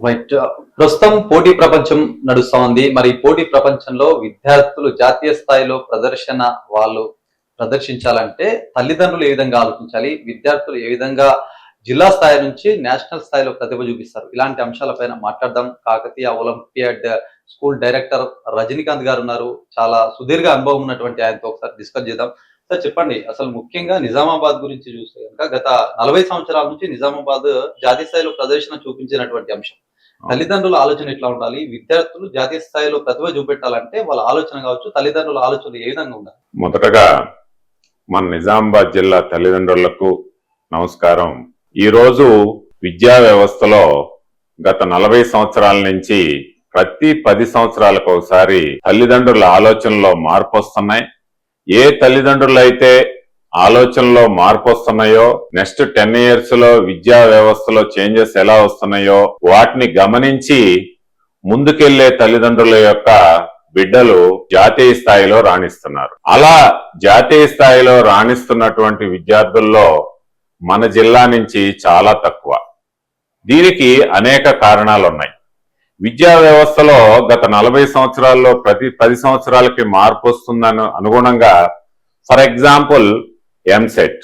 Right. ప్రస్తుతం పోటీ ప్రపంచం నడుస్తా ఉంది. మరి ఈ పోటీ ప్రపంచంలో విద్యార్థులు జాతీయ స్థాయిలో వాళ్ళు ప్రదర్శించాలంటే తల్లిదండ్రులు ఏ విధంగా ఆలోచించాలి? విద్యార్థులు ఏ విధంగా జిల్లా స్థాయి నుంచి నేషనల్ స్థాయిలో ప్రతిభ చూపిస్తారు? ఇలాంటి అంశాలపైన మాట్లాడదాం. Kakatiya olympiad school director Rajinikanth గారు ఉన్నారు. చాలా సుదీర్ఘ అనుభవం ఉన్నటువంటి ఆయనతో ఒకసారి డిస్కస్ చేద్దాం. సార్ చెప్పండి, అసలు ముఖ్యంగా నిజామాబాద్ గురించి చూస్తే గనుక గత 40 సంవత్సరాల నుంచి నిజామాబాద్ జాతీయ స్థాయిలో ప్రదర్శన చూపించినటువంటి అంశం. తల్లిదండ్రుల ఆలోచన ఎట్లా ఉండాలి? విద్యార్థులు జాతీయ స్థాయిలో ప్రతిభ చూపెట్టాలంటే వాళ్ళ ఆలోచన కావచ్చు, తల్లిదండ్రుల ఆలోచన ఏ విధంగా ఉండాలి? మొదటగా మన నిజామాబాద్ జిల్లా తల్లిదండ్రులకు నమస్కారం. ఈరోజు విద్యా వ్యవస్థలో గత 40 సంవత్సరాల నుంచి ప్రతి 10 సంవత్సరాలకు ఒకసారి తల్లిదండ్రుల ఆలోచనలో మార్పు వస్తున్నాయి. ఏ తల్లిదండ్రులు అయితే ఆలోచనలో మార్పు వస్తున్నాయో, నెక్స్ట్ 10 years లో విద్యా వ్యవస్థలో చేంజెస్ ఎలా వస్తున్నాయో వాటిని గమనించి ముందుకెళ్లే తల్లిదండ్రుల యొక్క బిడ్డలు జాతీయ స్థాయిలో రాణిస్తున్నారు. అలా జాతీయ స్థాయిలో రాణిస్తున్నటువంటి విద్యార్థుల్లో మన జిల్లా నుంచి చాలా తక్కువ. దీనికి అనేక కారణాలు ఉన్నాయి. విద్యా వ్యవస్థలో గత 40 సంవత్సరాల్లో ప్రతి 10 సంవత్సరాలకి మార్పు వస్తుందని అనుగుణంగా, ఫర్ ఎగ్జాంపుల్ ఎంసెట్,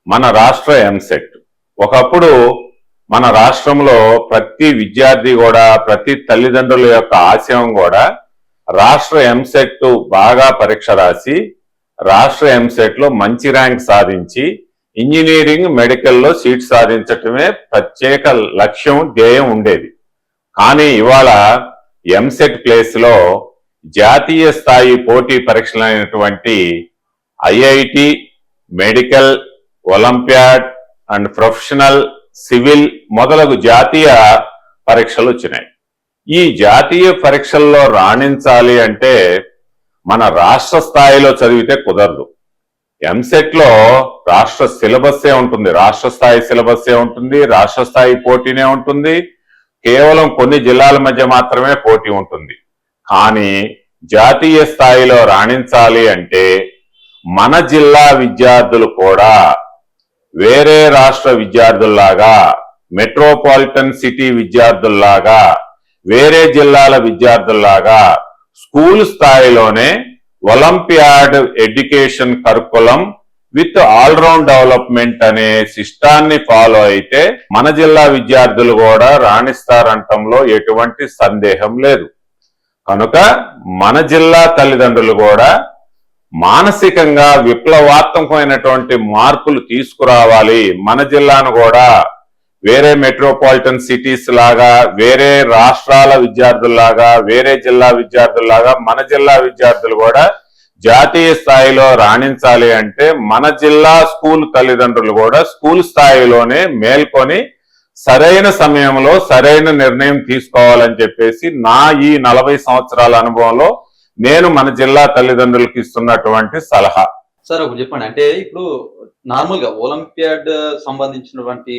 మన రాష్ట్ర ఎంసెట్. ఒకప్పుడు మన రాష్ట్రంలో ప్రతి విద్యార్థి కూడా, ప్రతి తల్లిదండ్రుల యొక్క ఆశయం కూడా రాష్ట్ర ఎంసెట్ బాగా పరీక్ష రాసి రాష్ట్ర ఎంసెట్ లో మంచి ర్యాంక్ సాధించి ఇంజనీరింగ్, మెడికల్లో సీట్ సాధించటమే ప్రత్యేక లక్ష్యం, ధ్యేయం ఉండేది. కానీ ఇవాళ ఎంసెట్ ప్లేస్ లో జాతీయ స్థాయి పోటీ పరీక్షలైనటువంటి IIT, medical, olympiad and professional, civil మొదలగు జాతీయ పరీక్షలు వచ్చినాయి. ఈ జాతీయ పరీక్షల్లో రాణించాలి అంటే మన రాష్ట్ర స్థాయిలో చదివితే కుదరదు. ఎంసెట్ లో రాష్ట్ర సిలబస్సే ఉంటుంది, రాష్ట్ర స్థాయి సిలబస్సే ఉంటుంది, రాష్ట్ర స్థాయి పోటీనే ఉంటుంది. కేవలం కొన్ని జిల్లాల మధ్య మాత్రమే పోటీ ఉంటుంది. కానీ జాతీయ స్థాయిలో రాణించాలి అంటే మన జిల్లా విద్యార్థులు కూడా వేరే రాష్ట్ర విద్యార్థుల్లాగా, మెట్రోపాలిటన్ సిటీ విద్యార్థుల్లాగా, వేరే జిల్లాల విద్యార్థుల్లాగా స్కూల్ స్థాయిలోనే olympiad education curriculum with all round development అనే సిస్టాన్ని ఫాలో అయితే మన జిల్లా విద్యార్థులు కూడా రాణిస్తారంటంలో ఎటువంటి సందేహం లేదు. కనుక మన జిల్లా తల్లిదండ్రులు కూడా మానసికంగా విప్లవాత్మకమైనటువంటి మార్పులు తీసుకురావాలి. మన జిల్లాను కూడా వేరే మెట్రోపాలిటన్ సిటీస్ లాగా, వేరే రాష్ట్రాల విద్యార్థుల్లాగా, వేరే జిల్లా విద్యార్థుల్లాగా మన జిల్లా విద్యార్థులు కూడా జాతీయ స్థాయిలో రాణించాలి అంటే మన జిల్లా స్కూల్ తల్లిదండ్రులు కూడా స్కూల్ స్థాయిలోనే మేల్కొని సరైన సమయంలో సరైన నిర్ణయం తీసుకోవాలని చెప్పేసి నా ఈ 40 సంవత్సరాల అనుభవంలో నేను మన జిల్లా తల్లిదండ్రులకు ఇస్తున్నటువంటి సలహా. సార్ ఒకటి చెప్పండి, అంటే ఇప్పుడు నార్మల్ గా ఒలింపియాడ్ సంబంధించినటువంటి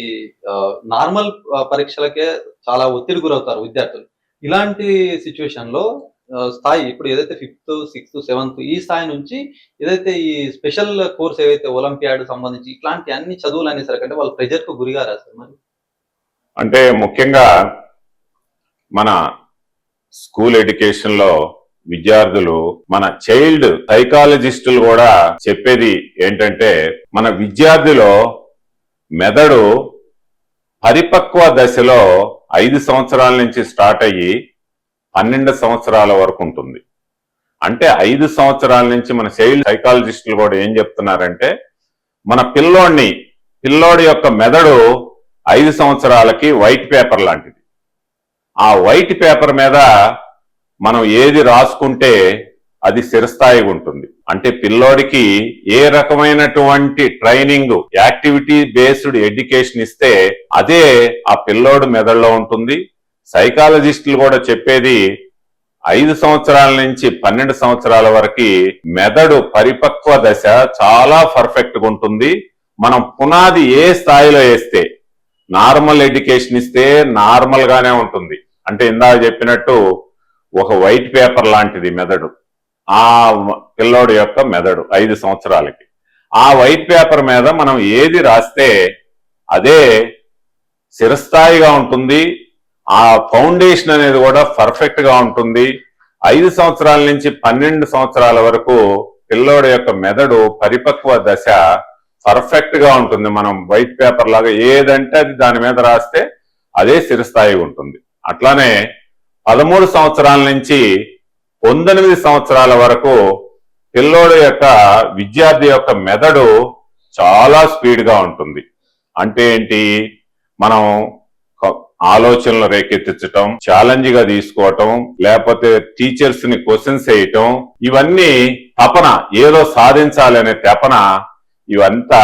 నార్మల్ పరీక్షలకే చాలా ఒత్తిడి గురవుతారు విద్యార్థులు. ఇలాంటి సిచ్యువేషన్ లో స్థాయి ఇప్పుడు ఏదైతే 5th, 6th, 7th ఈ స్థాయి నుంచి ఏదైతే ఈ స్పెషల్ కోర్స్ ఏవైతే ఒలింపియాడ్ సంబంధించి ఇట్లాంటి అన్ని చదువులు అనేసరికి వాళ్ళు ప్రెజర్ కు గురిగా రాస్తారు. మరి అంటే ముఖ్యంగా మన స్కూల్ ఎడ్యుకేషన్ లో విద్యార్థులు, మన చైల్డ్ సైకాలజిస్టులు కూడా చెప్పేది ఏంటంటే మన విద్యార్థిలో మెదడు పరిపక్వ దశలో 5 సంవత్సరాల నుంచి స్టార్ట్ అయ్యి 12 సంవత్సరాల వరకు ఉంటుంది. అంటే 5 సంవత్సరాల నుంచి మన చైల్డ్ సైకాలజిస్టులు కూడా ఏం చెప్తున్నారంటే మన పిల్లోడి యొక్క మెదడు 5 సంవత్సరాలకి వైట్ పేపర్ లాంటిది. ఆ వైట్ పేపర్ మీద మనం ఏది రాసుకుంటే అది స్థిరస్థాయిగా ఉంటుంది. అంటే పిల్లోడికి ఏ రకమైనటువంటి ట్రైనింగ్, యాక్టివిటీ బేస్డ్ ఎడ్యుకేషన్ ఇస్తే అదే ఆ పిల్లోడు మెదడులో ఉంటుంది. సైకాలజిస్టులు కూడా చెప్పేది 5 సంవత్సరాల నుంచి 12 సంవత్సరాల వరకు మెదడు పరిపక్వ దశ చాలా పర్ఫెక్ట్ గా ఉంటుంది. మనం పునాది ఏ స్థాయిలో వేస్తే, నార్మల్ ఎడ్యుకేషన్ ఇస్తే నార్మల్ గానే ఉంటుంది. అంటే ఇందాక చెప్పినట్టు ఒక వైట్ పేపర్ లాంటిది మెదడు, ఆ పిల్లోడు యొక్క మెదడు 5 సంవత్సరాలకి. ఆ వైట్ పేపర్ మీద మనం ఏది రాస్తే అదే స్థిరస్థాయిగా ఉంటుంది. ఆ ఫౌండేషన్ అనేది కూడా పర్ఫెక్ట్ గా ఉంటుంది. 5 సంవత్సరాల నుంచి 12 సంవత్సరాల వరకు పిల్లోడి యొక్క మెదడు పరిపక్వ దశ పర్ఫెక్ట్ గా ఉంటుంది. మనం వైట్ పేపర్ లాగా ఏదంటే అది దాని మీద రాస్తే అదే స్థిరస్థాయి ఉంటుంది. అట్లానే 13 సంవత్సరాల నుంచి 19 సంవత్సరాల వరకు పిల్లోడి యొక్క విద్యార్థి యొక్క మెదడు చాలా స్పీడ్ గా ఉంటుంది. అంటే ఏంటి, మనం ఆలోచనలు రేకెత్తించటం, ఛాలెంజ్ గా తీసుకోవటం, లేకపోతే టీచర్స్ ని క్వశ్చన్స్ వేయటం, ఇవన్నీ తపన, ఏదో సాధించాలి అనే తపన, ఇవంతా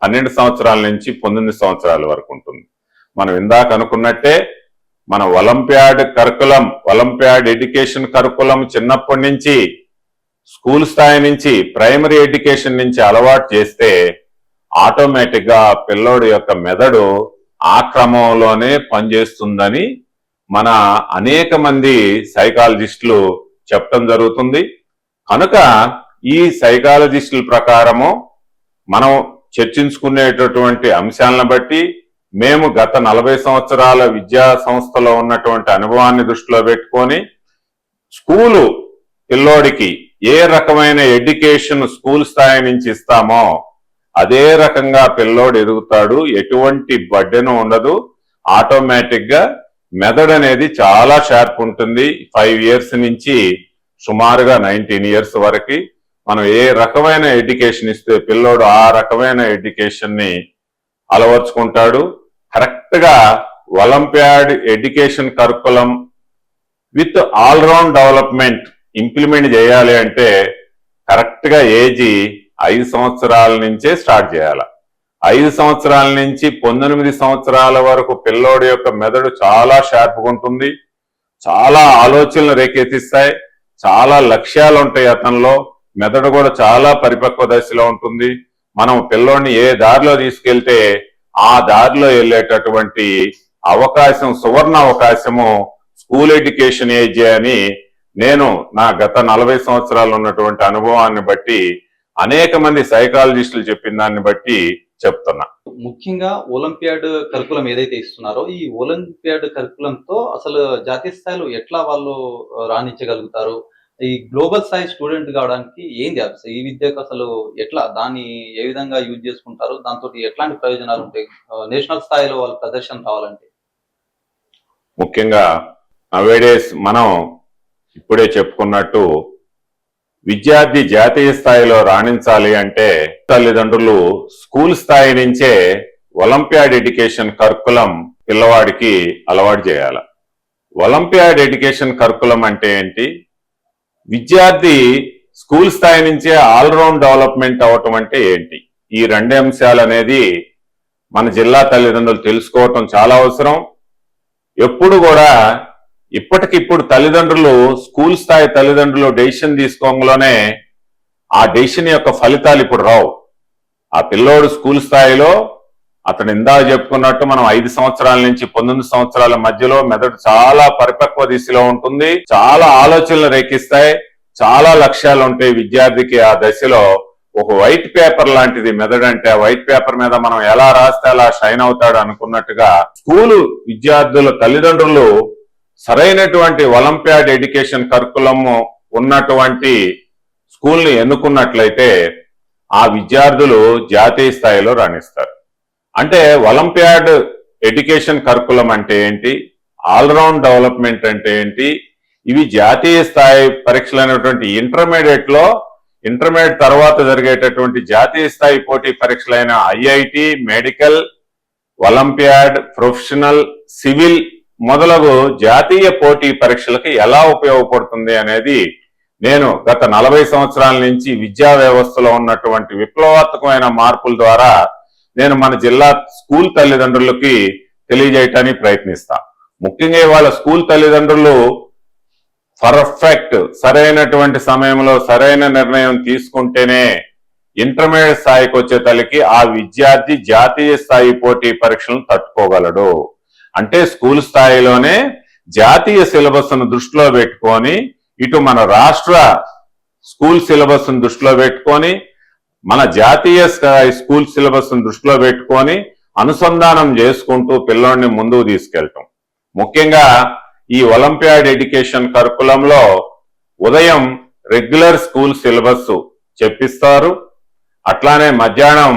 12 సంవత్సరాల నుంచి 19 సంవత్సరాల వరకు ఉంటుంది. మనం ఇందాక అనుకున్నట్టే మన ఒలింపియాడ్ ఎడ్యుకేషన్ కరికులం చిన్నప్పటి నుంచి స్కూల్ స్థాయి నుంచి ప్రైమరీ ఎడ్యుకేషన్ నుంచి అలవాటు చేస్తే ఆటోమేటిక్ గా పిల్లోడి యొక్క మెదడు ఆ క్రమంలోనే పనిచేస్తుందని మన అనేక మంది సైకాలజిస్టులు చెప్పడం జరుగుతుంది. కనుక ఈ సైకాలజిస్టుల ప్రకారము మనం చర్చించుకునేటటువంటి అంశాలను బట్టి మేము గత 40 సంవత్సరాల విద్యా సంస్థలో ఉన్నటువంటి అనుభవాన్ని దృష్టిలో పెట్టుకొని స్కూలు పిల్లోడికి ఏ రకమైన ఎడ్యుకేషన్ స్కూల్ స్థాయి నుంచి ఇస్తామో అదే రకంగా పిల్లోడు ఎదుగుతాడు. ఎటువంటి బడ్డెను ఉండదు. ఆటోమేటిక్ గా మెదడు అనేది చాలా షార్ప్ ఉంటుంది. 5 ఇయర్స్ నుంచి సుమారుగా 19 ఇయర్స్ వరకు మనం ఏ రకమైన ఎడ్యుకేషన్ ఇస్తే పిల్లోడు ఆ రకమైన ఎడ్యుకేషన్ ని అలవర్చుకుంటాడు. కరెక్ట్ గా olympiad education curriculum with all round development implement చేయాలి అంటే కరెక్ట్ గా ఏజీ 5 సంవత్సరాల నుంచే స్టార్ట్ చేయాలి. 5 సంవత్సరాల నుంచి 19 సంవత్సరాల వరకు పిల్లోడి యొక్క మెదడు చాలా షార్ప్గా ఉంటుంది. చాలా ఆలోచనలు రేకెత్తిస్తాయి. చాలా లక్ష్యాలు ఉంటాయి అతనిలో. మెదడు కూడా చాలా పరిపక్వ దశలో ఉంటుంది. మనం పిల్లోడిని ఏ దారిలో తీసుకెళ్తే ఆ దారిలో వెళ్ళేటటువంటి అవకాశం, సువర్ణ అవకాశము స్కూల్ ఎడ్యుకేషన్ ఏజ్ అని నేను నా గత 40 సంవత్సరాలు ఉన్నటువంటి అనుభవాన్ని బట్టి అనేక మంది సైకాలజిస్టులు చెప్పిన దాన్ని బట్టి చెప్తున్నా. ముఖ్యంగా ఒలింపియాడ్ కరికులం ఏదైతే ఇస్తున్నారో ఈ ఒలింపియాడ్ కరికులంతో అసలు జాతీయ స్థాయిలో ఎట్లా వాళ్ళు రాణించగలుగుతారు? ఈ గ్లోబల్ స్థాయి స్టూడెంట్ కావడానికి ఏంది అసలు ఈ విద్యకు అసలు ఎట్లా దాన్ని ఏ విధంగా యూజ్ చేసుకుంటారు? దాంతో ఎట్లాంటి ప్రయోజనాలు ఉంటాయి నేషనల్ స్థాయిలో వాళ్ళ ప్రదర్శన రావాలంటే? ముఖ్యంగా నవేడేస్ మనం ఇప్పుడే చెప్పుకున్నట్టు విద్యార్థి జాతీయ స్థాయిలో రాణించాలి అంటే తల్లిదండ్రులు స్కూల్ స్థాయి నుంచే ఒలింపియాడ్ ఎడ్యుకేషన్ కరికులం పిల్లవాడికి అలవాటు చేయాలి. ఒలింపియాడ్ ఎడ్యుకేషన్ కరికులం అంటే ఏంటి? విద్యార్థి స్కూల్ స్థాయి నుంచే ఆల్రౌండ్ డెవలప్మెంట్ అవటం అంటే ఏంటి? ఈ 2 అంశాలు అనేది మన జిల్లా తల్లిదండ్రులు తెలుసుకోవటం చాలా అవసరం. ఎప్పుడు కూడా ఇప్పటికిప్పుడు తల్లిదండ్రులు స్కూల్ స్థాయి తల్లిదండ్రులు డెసిషన్ తీసుకోవడంలోనే ఆ డెసిషన్ యొక్క ఫలితాలు ఇప్పుడు రావు. ఆ పిల్లోడు స్కూల్ స్థాయిలో అతను ఇందాక చెప్పుకున్నట్టు మనం 5 సంవత్సరాల నుంచి 19 సంవత్సరాల మధ్యలో మెదడు చాలా పరిపక్వ దిశలో ఉంటుంది. చాలా ఆలోచనలు రేకిస్తాయి. చాలా లక్ష్యాలు ఉంటాయి విద్యార్థికి. ఆ దశలో ఒక వైట్ పేపర్ లాంటిది మెదడు అంటే. ఆ వైట్ పేపర్ మీద మనం ఎలా రాస్తే అలా షైన్ అవుతాడు అనుకున్నట్టుగా స్కూలు విద్యార్థుల తల్లిదండ్రులు సరైనటువంటి ఒలింపియాడ్ ఎడ్యుకేషన్ కరికులం ఉన్నటువంటి స్కూల్ ని ఎన్నుకున్నట్లయితే ఆ విద్యార్థులు జాతీయ స్థాయిలో రాణిస్తారు. అంటే ఒలింపియాడ్ ఎడ్యుకేషన్ కరికులం అంటే ఏంటి, ఆల్రౌండ్ డెవలప్మెంట్ అంటే ఏంటి, ఇవి జాతీయ స్థాయి పరీక్షలైనటువంటి ఇంటర్మీడియట్ తర్వాత జరిగేటటువంటి జాతీయ స్థాయి పోటీ పరీక్షలైన IIT, medical, olympiad, professional, civil మొదలగు జాతీయ పోటీ పరీక్షలకు ఎలా ఉపయోగపడుతుంది అనేది నేను గత 40 సంవత్సరాల నుంచి విద్యా వ్యవస్థలో ఉన్నటువంటి విప్లవాత్మకమైన మార్పుల ద్వారా నేను మన జిల్లా స్కూల్ తల్లిదండ్రులకి తెలియజేయటానికి ప్రయత్నిస్తా. ముఖ్యంగా వాళ్ళ స్కూల్ తల్లిదండ్రులు పర్ఫెక్ట్ సరైనటువంటి సమయంలో సరైన నిర్ణయం తీసుకుంటేనే ఇంటర్మీడియట్ స్థాయికి వచ్చే తల్లికి ఆ విద్యార్థి జాతీయ స్థాయి పోటీ పరీక్షలను తట్టుకోగలడు. అంటే స్కూల్ స్థాయిలోనే జాతీయ సిలబస్ ను దృష్టిలో పెట్టుకొని, ఇటు మన రాష్ట్ర స్కూల్ సిలబస్ ను దృష్టిలో పెట్టుకొని, మన జాతీయ స్థాయి స్కూల్ సిలబస్ ను దృష్టిలో పెట్టుకొని అనుసంధానం చేసుకుంటూ పిల్లోడిని ముందుకు తీసుకెళ్ళటం. ముఖ్యంగా ఈ ఒలింపియాడ్ ఎడ్యుకేషన్ కరికులంలో ఉదయం రెగ్యులర్ స్కూల్ సిలబస్ చెప్పిస్తారు. అట్లానే మధ్యాహ్నం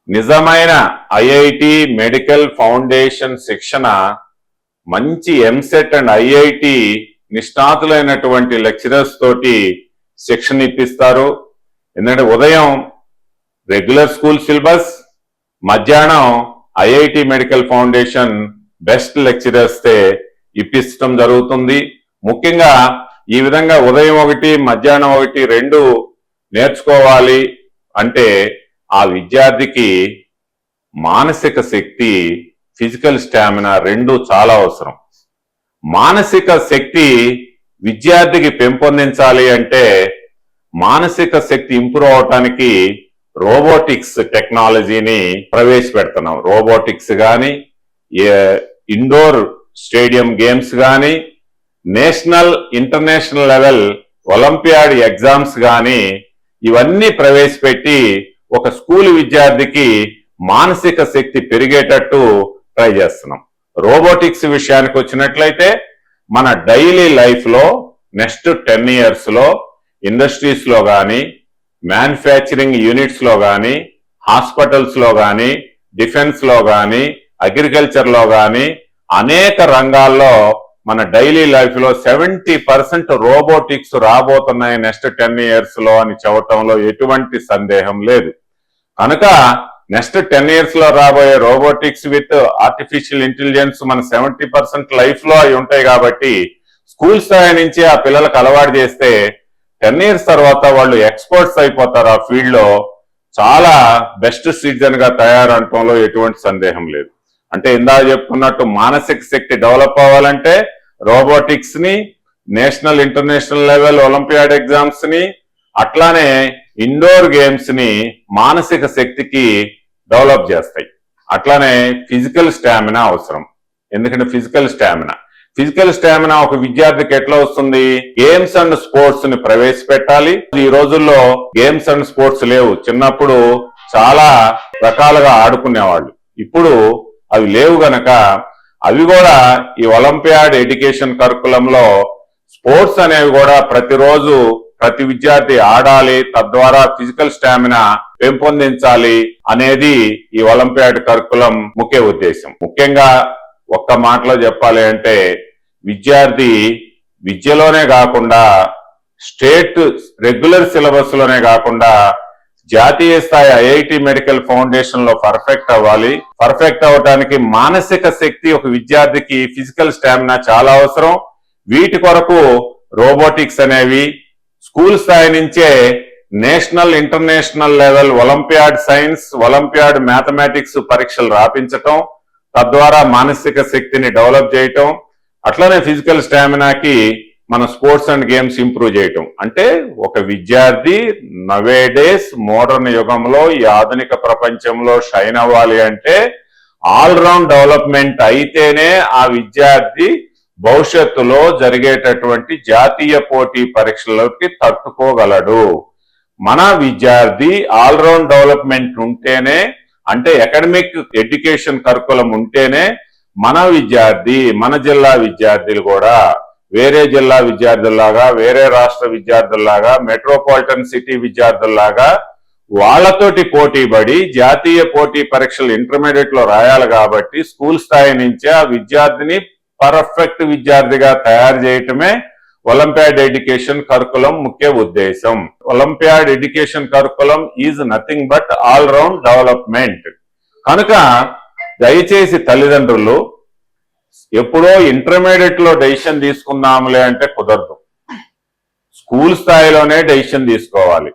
నిజమైన ఐఐటి మెడికల్ ఫౌండేషన్ శిక్షణ, మంచి ఎంసెట్ అండ్ ఐఐటి నిష్ణాతులైనటువంటి లెక్చరర్స్ తోటి శిక్షణ ఇప్పిస్తారు. ఎందుకంటే ఉదయం రెగ్యులర్ స్కూల్ సిలబస్, మధ్యాహ్నం IIT medical foundation best lecturers తే ఇప్పించడం జరుగుతుంది. ముఖ్యంగా ఈ విధంగా ఉదయం ఒకటి మధ్యాహ్నం ఒకటి రెండు నేర్చుకోవాలి అంటే ఆ విద్యార్థికి మానసిక శక్తి, ఫిజికల్ స్టామినా రెండు చాలా అవసరం. మానసిక శక్తి విద్యార్థికి పెంపొందించాలి అంటే మానసిక శక్తి ఇంప్రూవ్ అవటానికి రోబోటిక్స్ టెక్నాలజీని ప్రవేశపెడుతున్నాం. రోబోటిక్స్ కానీ, ఇండోర్ స్టేడియం గేమ్స్ కానీ, national international level olympiad exams కానీ ఇవన్నీ ప్రవేశపెట్టి ఒక స్కూల్ విద్యార్థికి మానసిక శక్తి పెరిగేటట్టు ట్రై చేస్తున్నాం. రోబోటిక్స్ విషయానికి వచ్చినట్లయితే మన డైలీ లైఫ్ లో నెక్స్ట్ 10 years లో ఇండస్ట్రీస్ లో కానీ, మ్యానుఫ్యాక్చరింగ్ యూనిట్స్ లో కానీ, హాస్పిటల్స్ లో కానీ, డిఫెన్స్ లో కానీ, అగ్రికల్చర్ లో కానీ అనేక రంగాల్లో మన డైలీ లైఫ్ లో 70% రోబోటిక్స్ రాబోతున్నాయి నెక్స్ట్ 10 years లో అని చెప్పటంలో ఎటువంటి సందేహం లేదు. కనుక నెక్స్ట్ 10 years లో రాబోయే రోబోటిక్స్ విత్ ఆర్టిఫిషియల్ ఇంటెలిజెన్స్ మన 70% లైఫ్ లో అవి ఉంటాయి కాబట్టి స్కూల్ స్థాయి నుంచి ఆ పిల్లలకు అలవాటు చేస్తే 10 years తర్వాత వాళ్ళు ఎక్స్పర్ట్స్ అయిపోతారు. ఆ ఫీల్డ్ లో చాలా బెస్ట్ సిటిజన్ గా తయారవటంలో ఎటువంటి సందేహం లేదు. అంటే ఇందాక చెప్పుకున్నట్టు మానసిక శక్తి డెవలప్ అవ్వాలంటే రోబోటిక్స్ ని, national international level olympiad exams ని, అట్లానే ఇండోర్ గేమ్స్ ని మానసిక శక్తికి డెవలప్ చేస్తాయి. అట్లానే ఫిజికల్ స్టామినా అవసరం. ఎందుకంటే ఫిజికల్ స్టామినా ఒక విద్యార్థికి ఎట్లా వస్తుంది? గేమ్స్ అండ్ స్పోర్ట్స్ ని ప్రవేశపెట్టాలి. ఈ రోజుల్లో గేమ్స్ అండ్ స్పోర్ట్స్ లేవు. చిన్నప్పుడు చాలా రకాలుగా ఆడుకునేవాళ్ళు, ఇప్పుడు అవి లేవు గనక అవి కూడా ఈ ఒలింపియాడ్ ఎడ్యుకేషన్ కరికులంలో స్పోర్ట్స్ అనేవి కూడా ప్రతిరోజు ప్రతి విద్యార్థి ఆడాలి, తద్వారా ఫిజికల్ స్టామినా పెంపొందించాలి అనేది ఈ ఒలింపియాడ్ కరికులం ముఖ్య ఉద్దేశం. ముఖ్యంగా ఒక్క మాటలో చెప్పాలి అంటే విద్యార్థి విద్యలోనే కాకుండా స్టేట్ రెగ్యులర్ సిలబస్ లోనే కాకుండా జాతీయ స్థాయి ఐఐటి మెడికల్ ఫౌండేషన్ లో పర్ఫెక్ట్ అవ్వాలి. పర్ఫెక్ట్ అవడానికి మానసిక శక్తి ఒక విద్యార్థికి, ఫిజికల్ స్టామినా చాలా అవసరం. వీటి కొరకు రోబోటిక్స్ అనేవి స్కూల్ స్థాయి నుంచే national international level olympiad science, olympiad mathematics పరీక్షలు రాపించటం, తద్వారా మానసిక శక్తిని డెవలప్ చేయటం, అట్లనే ఫిజికల్ స్టామినాకి మన స్పోర్ట్స్ అండ్ గేమ్స్ ఇంప్రూవ్ చేయటం. అంటే ఒక విద్యార్థి నవే డేస్ మోడర్న్ యుగంలో ఈ ఆధునిక ప్రపంచంలో షైన్ అవ్వాలి అంటే ఆల్రౌండ్ డెవలప్మెంట్ అయితేనే ఆ విద్యార్థి భవిష్యత్తులో జరిగేటటువంటి జాతీయ పోటీ పరీక్షలకి తట్టుకోగలడు. మన విద్యార్థి ఆల్రౌండ్ డెవలప్మెంట్ ఉంటేనే, అంటే అకాడమిక్ ఎడ్యుకేషన్ కరికులం ఉంటేనే మన విద్యార్థి, మన జిల్లా విద్యార్థులు కూడా వేరే జిల్లా విద్యార్థుల్లాగా, వేరే రాష్ట్ర విద్యార్థుల్లాగా, మెట్రోపాలిటన్ సిటీ విద్యార్థుల్లాగా వాళ్ళతోటి పోటీ పడి జాతీయ పోటీ పరీక్షలు ఇంటర్మీడియట్ లో రాయాలి. కాబట్టి స్కూల్ స్థాయి నుంచే ఆ విద్యార్థిని పర్ఫెక్ట్ విద్యార్థిగా తయారు చేయటమే ఒలింపియాడ్ ఎడ్యుకేషన్ కరికులం ముఖ్య ఉద్దేశం. Olympiad education curriculum is nothing but all round development. కనుక దయచేసి తల్లిదండ్రులు ఎప్పుడో ఇంటర్మీడియట్ లో డెసిషన్ తీసుకుందాంలే అంటే కుదరదు. స్కూల్ స్థాయిలోనే డెసిషన్ తీసుకోవాలి.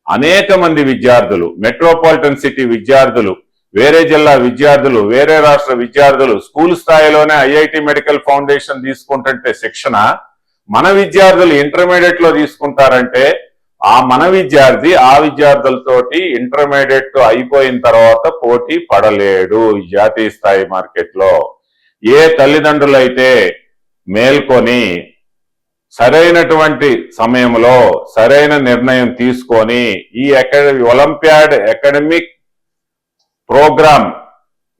అనేక మంది విద్యార్థులు, మెట్రోపాలిటన్ సిటీ విద్యార్థులు, వేరే జిల్లా విద్యార్థులు, వేరే రాష్ట్ర విద్యార్థులు స్కూల్ స్థాయిలోనే ఐఐటి మెడికల్ ఫౌండేషన్ తీసుకుంటుంటే శిక్షణ, మన విద్యార్థులు ఇంటర్మీడియట్ లో తీసుకుంటారంటే ఆ మన విద్యార్థి ఆ విద్యార్థులతోటి ఇంటర్మీడియట్ అయిపోయిన తర్వాత పోటీ పడలేడు జాతీయ స్థాయి మార్కెట్ లో. ఏ తల్లిదండ్రులైతే మేల్కొని సరైనటువంటి సమయంలో సరైన నిర్ణయం తీసుకొని ఈ ఒలింపియాడ్ అకాడమిక్ ప్రోగ్రామ్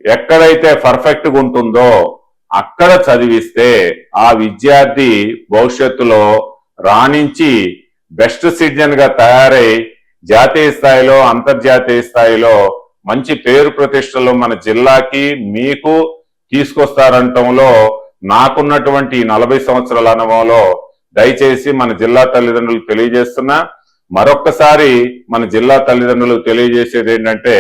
ఎక్కడైతే పర్ఫెక్ట్ గా ఉంటుందో అక్కడ చదివిస్తే ఆ విద్యార్థి భవిష్యత్తులో రాణించి బెస్ట్ సిటిజన్ గా తయారై జాతీయ స్థాయిలో అంతర్జాతీయ స్థాయిలో మంచి పేరు ప్రతిష్టలు మన జిల్లాకి మీకు తీసుకొస్తారంటంలో నాకున్నటువంటి 40 సంవత్సరాల అనుభవంలో దయచేసి మన జిల్లా తల్లిదండ్రులు తెలియజేస్తున్నా. మరొక్కసారి మన జిల్లా తల్లిదండ్రులు తెలియజేసేది ఏంటంటే,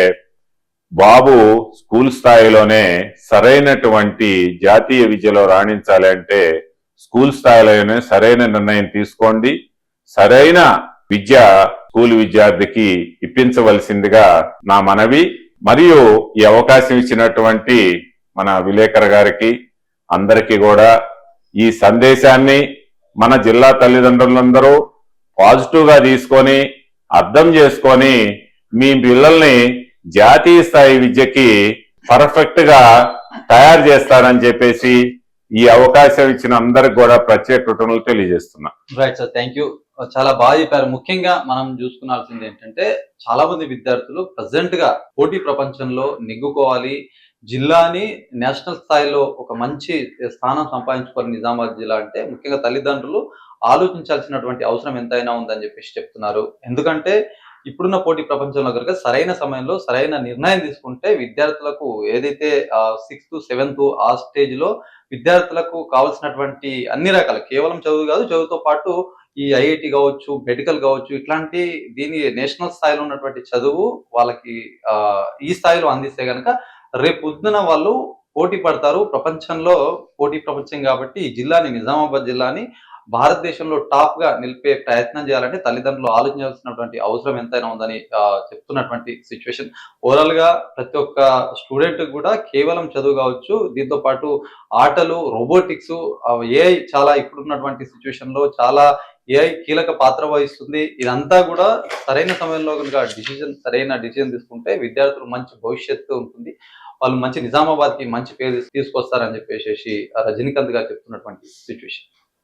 బాబు స్కూల్ స్థాయిలోనే సరైనటువంటి జాతీయ విద్యలో రాణించాలి అంటే స్కూల్ స్థాయిలోనే సరైన నిర్ణయం తీసుకోండి. సరైన విద్య స్కూల్ విద్యార్థికి ఇప్పించవలసిందిగా నా మనవి. మరియు ఈ అవకాశం ఇచ్చినటువంటి మన విలేకరు గారికి అందరికీ కూడా ఈ సందేశాన్ని మన జిల్లా తల్లిదండ్రులందరూ పాజిటివ్ గా తీసుకొని అర్థం చేసుకొని మీ పిల్లల్ని జాతీయ స్థాయి విద్యకి పర్ఫెక్ట్ గా తయారు చేస్తారని చెప్పేసి ఈ అవకాశం ఇచ్చిన అందరికి కూడా ప్రత్యేక కృతజ్ఞతలు తెలియజేస్తున్నా. Right sir, thank you. చాలా బాగా చెప్పారు. ముఖ్యంగా మనం చూసుకున్నాల్సింది ఏంటంటే, చాలా మంది విద్యార్థులు ప్రజెంట్ గా పోటీ ప్రపంచంలో నెగ్గుకోవాలి, జిల్లాని నేషనల్ స్థాయిలో ఒక మంచి స్థానం సంపాదించుకోవాలి నిజామాబాద్ జిల్లా అంటే, ముఖ్యంగా తల్లిదండ్రులు ఆలోచించాల్సినటువంటి అవసరం ఎంతైనా ఉందని చెప్పేసి చెప్తున్నారు. ఎందుకంటే ఇప్పుడున్న పోటీ ప్రపంచంలో కనుక సరైన సమయంలో సరైన నిర్ణయం తీసుకుంటే విద్యార్థులకు ఏదైతే 6th 7th ఆ స్టేజ్ లో విద్యార్థులకు కావాల్సినటువంటి అన్ని రకాల, కేవలం చదువు కాదు, చదువుతో పాటు ఈ ఐఐటి కావచ్చు, మెడికల్ కావచ్చు, ఇట్లాంటి దీని నేషనల్ స్థాయిలో ఉన్నటువంటి చదువు వాళ్ళకి ఈ స్థాయిలో అందిస్తే గనక రేపు పొద్దున వాళ్ళు పోటీ పడతారు. ప్రపంచంలో పోటీ ప్రపంచం కాబట్టి ఈ జిల్లాని, నిజామాబాద్ జిల్లాని భారతదేశంలో టాప్ గా నిలిపే ప్రయత్నం చేయాలంటే తల్లిదండ్రులు ఆలోచించాల్సినటువంటి అవసరం ఎంతైనా ఉందని చెప్తున్నటువంటి సిచ్యువేషన్. ఓవరాల్ గా ప్రతి ఒక్క స్టూడెంట్ కూడా కేవలం చదువు కావచ్చు, దీంతో పాటు ఆటలు, రోబోటిక్స్, ఏఐ చాలా ఇప్పుడున్నటువంటి సిచ్యువేషన్ లో చాలా ఏఐ కీలక పాత్ర వహిస్తుంది. ఇదంతా కూడా సరైన సమయంలో కనుక సరైన డిసిజన్ తీసుకుంటే విద్యార్థులు మంచి భవిష్యత్తు ఉంటుంది. వాళ్ళు మంచి నిజామాబాద్ కి మంచి పేరు తీసుకొస్తారని చెప్పేసి రజనీకాంత్ గారు చెప్తున్నటువంటి సిచ్యువేషన్.